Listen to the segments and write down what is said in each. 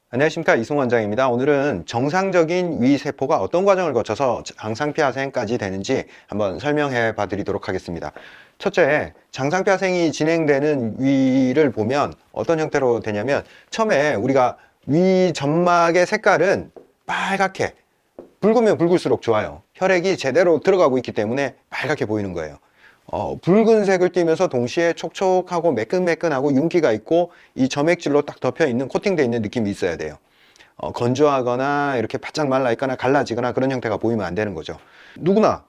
안녕하십니까, 이승 원장입니다. 오늘은 정상적인 위세포가 어떤 과정을 거쳐서 장상폐하생까지 되는지 한번 설명해 봐 드리도록 하겠습니다. 첫째, 장상폐하생이 진행되는 위를 보면 어떤 형태로 되냐면, 처음에 우리가 위 점막의 색깔은 빨갛게, 붉으면 붉을수록 좋아요. 혈액이 제대로 들어가고 있기 때문에 빨갛게 보이는 거예요. 붉은색을 띠면서 동시에 촉촉하고 매끈매끈하고 윤기가 있고 이 점액질로 딱 덮여 있는, 코팅되어 있는 느낌이 있어야 돼요. 건조하거나 이렇게 바짝 말라 있거나 갈라지거나 그런 형태가 보이면 안 되는 거죠. 누구나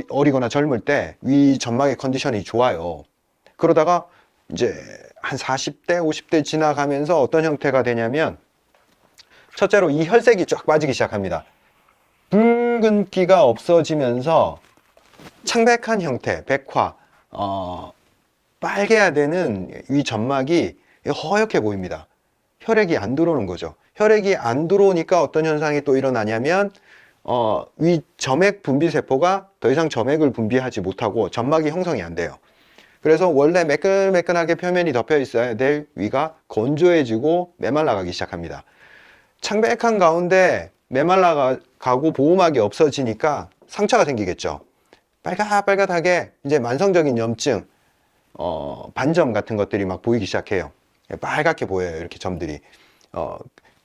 어리거나 젊을 때 위 점막의 컨디션이 좋아요. 그러다가 이제 한 40대, 50대 지나가면서 어떤 형태가 되냐면, 첫째로 이 혈색이 쫙 빠지기 시작합니다. 붉은기가 없어지면서 창백한 형태, 백화, 빨개야 되는 위 점막이 허옇게 보입니다. 혈액이 안 들어오는 거죠. 혈액이 안 들어오니까 어떤 현상이 또 일어나냐면, 위 점액 분비 세포가 더 이상 점액을 분비하지 못하고 점막이 형성이 안 돼요. 그래서 원래 매끈매끈하게 표면이 덮여 있어야 될 위가 건조해지고 메말라가기 시작합니다. 창백한 가운데 메말라가고 보호막이 없어지니까 상처가 생기겠죠. 빨갛빨갛하게 이제 만성적인 염증, 반점 같은 것들이 막 보이기 시작해요. 빨갛게 보여요, 이렇게 점들이.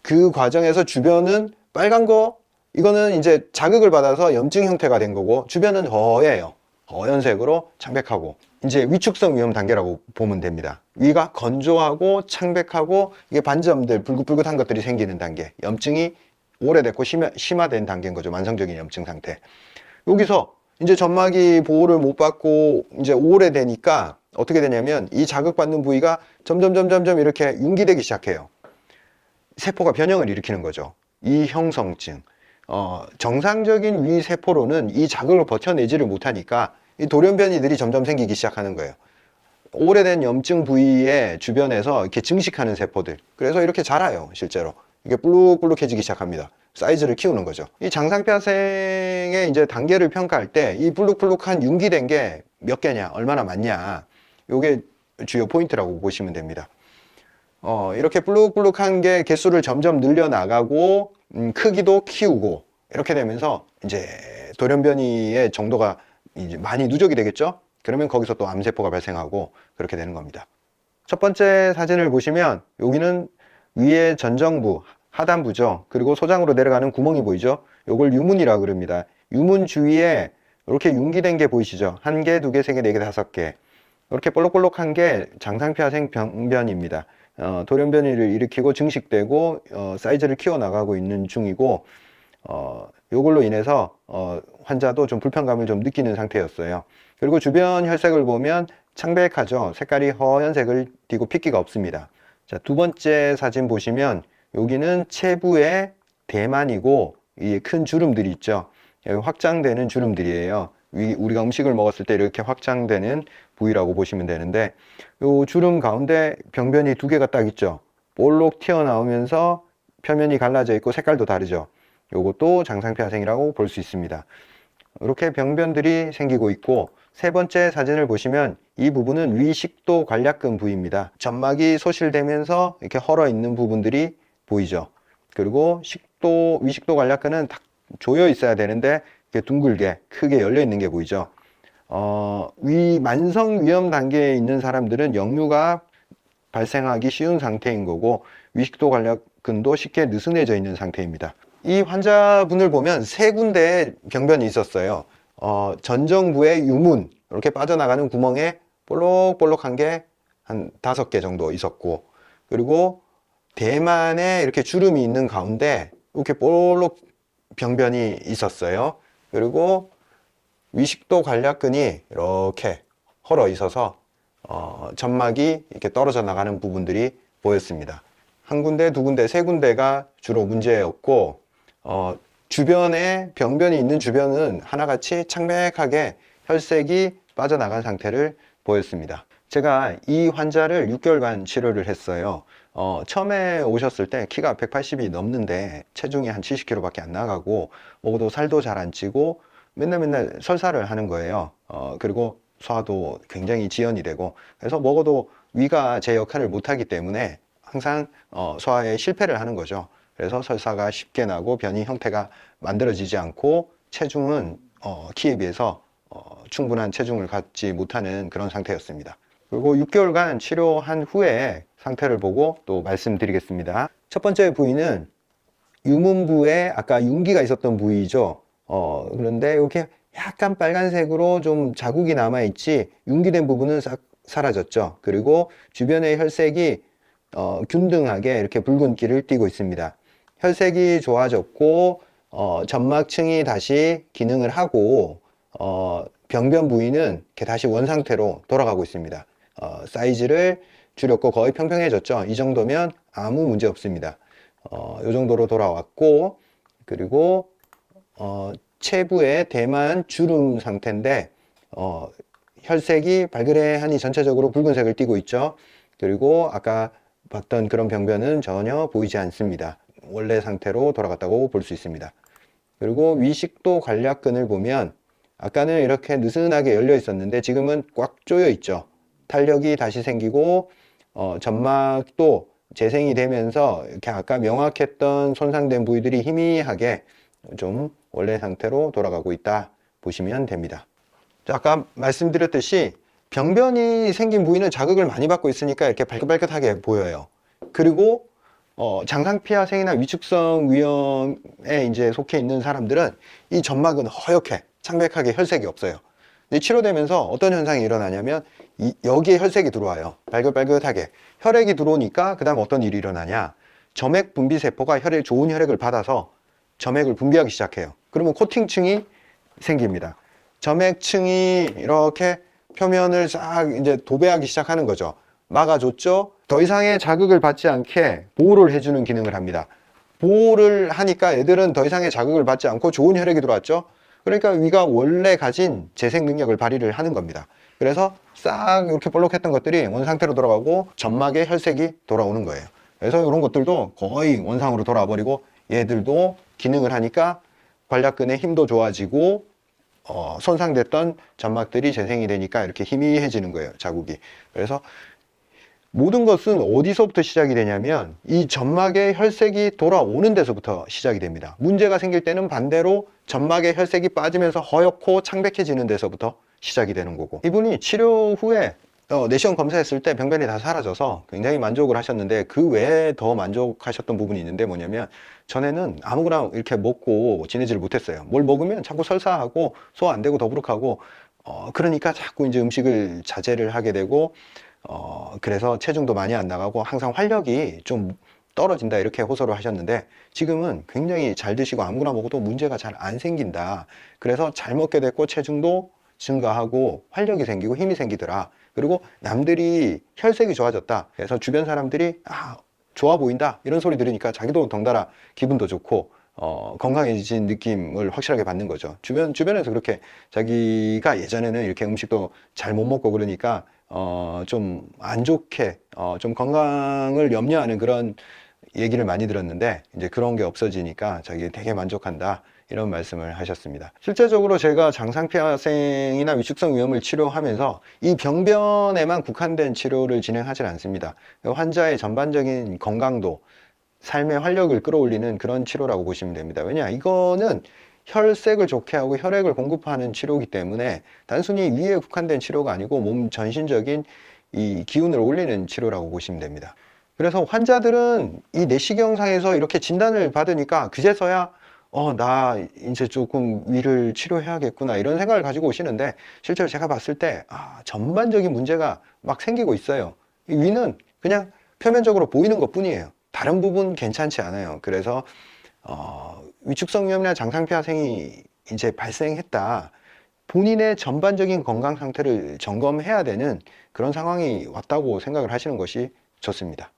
그 과정에서 주변은 빨간 거, 이거는 이제 자극을 받아서 염증 형태가 된 거고, 주변은 허예요. 허연색으로 창백하고, 이제 위축성 위험 단계라고 보면 됩니다. 위가 건조하고 창백하고 이게 반점들, 불긋불긋한 것들이 생기는 단계, 염증이 오래됐고 심화된 단계인 거죠. 만성적인 염증 상태. 여기서 이제 점막이 보호를 못 받고 이제 오래되니까 어떻게 되냐면, 이 자극받는 부위가 점점 이렇게 융기되기 시작해요. 세포가 변형을 일으키는 거죠. 이 형성증. 정상적인 위 세포로는 이 자극을 버텨내지를 못하니까 이 돌연변이들이 점점 생기기 시작하는 거예요. 오래된 염증 부위의 주변에서 이렇게 증식하는 세포들. 그래서 이렇게 자라요, 실제로. 이게 불룩불룩해지기 시작합니다. 사이즈를 키우는 거죠. 이 장상폐하생의 이제 단계를 평가할 때 이 불룩불룩한 융기된 게 몇 개냐, 얼마나 많냐, 요게 주요 포인트라고 보시면 됩니다. 이렇게 불룩불룩한 게 개수를 점점 늘려나가고, 크기도 키우고, 이렇게 되면서 이제 돌연변이의 정도가 이제 많이 누적이 되겠죠? 그러면 거기서 또 암세포가 발생하고 그렇게 되는 겁니다. 첫 번째 사진을 보시면 여기는 위에 전정부, 하단부죠. 그리고 소장으로 내려가는 구멍이 보이죠? 요걸 유문이라고 그럽니다. 유문 주위에 이렇게 융기된 게 보이시죠? 한 개, 두 개, 세 개, 네 개, 다섯 개. 이렇게 볼록볼록한 게 장상폐하생 병변입니다. 돌연변이를 일으키고 증식되고 사이즈를 키워나가고 있는 중이고, 요걸로 인해서 환자도 좀 불편감을 좀 느끼는 상태였어요. 그리고 주변 혈색을 보면 창백하죠. 색깔이 허연색을 띠고 핏기가 없습니다. 자, 두 번째 사진 보시면 여기는 체부의 대만이고, 이 큰 주름들이 있죠. 여기 확장되는 주름들이에요. 우리가 음식을 먹었을 때 이렇게 확장되는 부위라고 보시면 되는데, 요 주름 가운데 병변이 두 개가 딱 있죠. 볼록 튀어나오면서 표면이 갈라져 있고 색깔도 다르죠. 요것도 장상폐하생이라고 볼 수 있습니다. 이렇게 병변들이 생기고 있고, 세 번째 사진을 보시면 이 부분은 위식도 관략근 부위입니다. 점막이 소실되면서 이렇게 헐어 있는 부분들이 보이죠. 그리고 위식도 관략근은 딱 조여 있어야 되는데 이렇게 둥글게 크게 열려 있는 게 보이죠. 만성 위험 단계에 있는 사람들은 역류가 발생하기 쉬운 상태인 거고, 위식도 관략근도 쉽게 느슨해져 있는 상태입니다. 이 환자분을 보면 세 군데의 병변이 있었어요. 전정부의 유문, 이렇게 빠져나가는 구멍에 볼록볼록한 게 한 5개 정도 있었고, 그리고 대만에 이렇게 주름이 있는 가운데 이렇게 볼록 병변이 있었어요. 그리고 위식도 관략근이 이렇게 헐어 있어서 점막이 이렇게 떨어져 나가는 부분들이 보였습니다. 한 군데, 두 군데, 세 군데가 주로 문제였고, 주변에 병변이 있는 주변은 하나같이 창백하게 혈색이 빠져나간 상태를 보였습니다. 제가 이 환자를 6개월간 치료를 했어요. 처음에 오셨을 때 키가 180이 넘는데 체중이 한 70kg 밖에 안 나가고, 먹어도 살도 잘 안 찌고 맨날 설사를 하는 거예요. 그리고 소화도 굉장히 지연이 되고, 그래서 먹어도 위가 제 역할을 못 하기 때문에 항상 소화에 실패를 하는 거죠. 그래서 설사가 쉽게 나고 변이 형태가 만들어지지 않고 체중은 키에 비해서 충분한 체중을 갖지 못하는 그런 상태였습니다. 그리고 6개월간 치료한 후에 상태를 보고 또 말씀드리겠습니다. 첫 번째 부위는 유문부에 아까 윤기가 있었던 부위죠. 그런데 이렇게 약간 빨간색으로 좀 자국이 남아있지 윤기된 부분은 싹 사라졌죠. 그리고 주변의 혈색이 균등하게 이렇게 붉은기를 띠고 있습니다. 혈색이 좋아졌고 점막층이 다시 기능을 하고 병변 부위는 이렇게 다시 원상태로 돌아가고 있습니다. 사이즈를 줄였고 거의 평평해졌죠. 이 정도면 아무 문제 없습니다. 이 정도로 돌아왔고, 그리고 체부에 대만 주름 상태인데 혈색이 발그레하니 전체적으로 붉은색을 띠고 있죠. 그리고 아까 봤던 그런 병변은 전혀 보이지 않습니다. 원래 상태로 돌아갔다고 볼 수 있습니다. 그리고 위식도 관략근을 보면 아까는 이렇게 느슨하게 열려 있었는데 지금은 꽉 조여 있죠. 탄력이 다시 생기고 점막도 재생이 되면서 이렇게 아까 명확했던 손상된 부위들이 희미하게 좀 원래 상태로 돌아가고 있다 보시면 됩니다. 자, 아까 말씀드렸듯이 병변이 생긴 부위는 자극을 많이 받고 있으니까 이렇게 발긋발긋하게 보여요. 그리고 장상피하생이나 위축성 위염에 이제 속해 있는 사람들은 이 점막은 허옇게 창백하게 혈색이 없어요. 근데 치료되면서 어떤 현상이 일어나냐면 여기에 혈색이 들어와요. 발긋발긋하게. 혈액이 들어오니까 그 다음 어떤 일이 일어나냐. 점액 분비 세포가 좋은 혈액을 받아서 점액을 분비하기 시작해요. 그러면 코팅층이 생깁니다. 점액층이 이렇게 표면을 싹 이제 도배하기 시작하는 거죠. 막아줬죠. 더 이상의 자극을 받지 않게 보호를 해주는 기능을 합니다. 보호를 하니까 애들은 더 이상의 자극을 받지 않고 좋은 혈액이 들어왔죠. 그러니까 위가 원래 가진 재생 능력을 발휘를 하는 겁니다. 그래서 싹 이렇게 볼록했던 것들이 원상태로 돌아가고 점막에 혈색이 돌아오는 거예요. 그래서 이런 것들도 거의 원상으로 돌아와 버리고 얘들도 기능을 하니까 관략근의 힘도 좋아지고 손상됐던 점막들이 재생이 되니까 이렇게 희미해지는 거예요, 자국이. 그래서 모든 것은 어디서부터 시작이 되냐면 이 점막의 혈색이 돌아오는 데서부터 시작이 됩니다. 문제가 생길 때는 반대로 점막의 혈색이 빠지면서 허옇고 창백해지는 데서부터 시작이 되는 거고, 이분이 치료 후에 내시경 검사했을 때 병변이 다 사라져서 굉장히 만족을 하셨는데 그 외에 더 만족하셨던 부분이 있는데 뭐냐면 전에는 아무거나 이렇게 먹고 지내지를 못했어요. 뭘 먹으면 자꾸 설사하고 소화 안 되고 더부룩하고 그러니까 자꾸 이제 음식을 자제를 하게 되고 그래서 체중도 많이 안 나가고 항상 활력이 좀 떨어진다 이렇게 호소를 하셨는데 지금은 굉장히 잘 드시고 아무거나 먹어도 문제가 잘 안 생긴다. 그래서 잘 먹게 됐고 체중도 증가하고 활력이 생기고 힘이 생기더라. 그리고 남들이 혈색이 좋아졌다. 그래서 주변 사람들이 좋아 보인다 이런 소리 들으니까 자기도 덩달아 기분도 좋고 건강해진 느낌을 확실하게 받는 거죠. 주변에서 그렇게 자기가 예전에는 이렇게 음식도 잘 못 먹고 그러니까 좀 안 좋게 좀 건강을 염려하는 그런 얘기를 많이 들었는데 이제 그런 게 없어지니까 자기 되게 만족한다 이런 말씀을 하셨습니다. 실제적으로 제가 장상피하생이나 위축성 위염을 치료하면서 이 병변에만 국한된 치료를 진행하지 않습니다. 환자의 전반적인 건강도 삶의 활력을 끌어올리는 그런 치료라고 보시면 됩니다. 왜냐, 이거는 혈색을 좋게 하고 혈액을 공급하는 치료이기 때문에 단순히 위에 국한된 치료가 아니고 몸 전신적인 이 기운을 올리는 치료라고 보시면 됩니다. 그래서 환자들은 이 내시경상에서 이렇게 진단을 받으니까 그제서야 나 이제 조금 위를 치료해야겠구나 이런 생각을 가지고 오시는데 실제로 제가 봤을 때 전반적인 문제가 막 생기고 있어요. 이 위는 그냥 표면적으로 보이는 것 뿐이에요. 다른 부분 괜찮지 않아요. 그래서 위축성 위염이나 장상피하생이 이제 발생했다. 본인의 전반적인 건강 상태를 점검해야 되는 그런 상황이 왔다고 생각을 하시는 것이 좋습니다.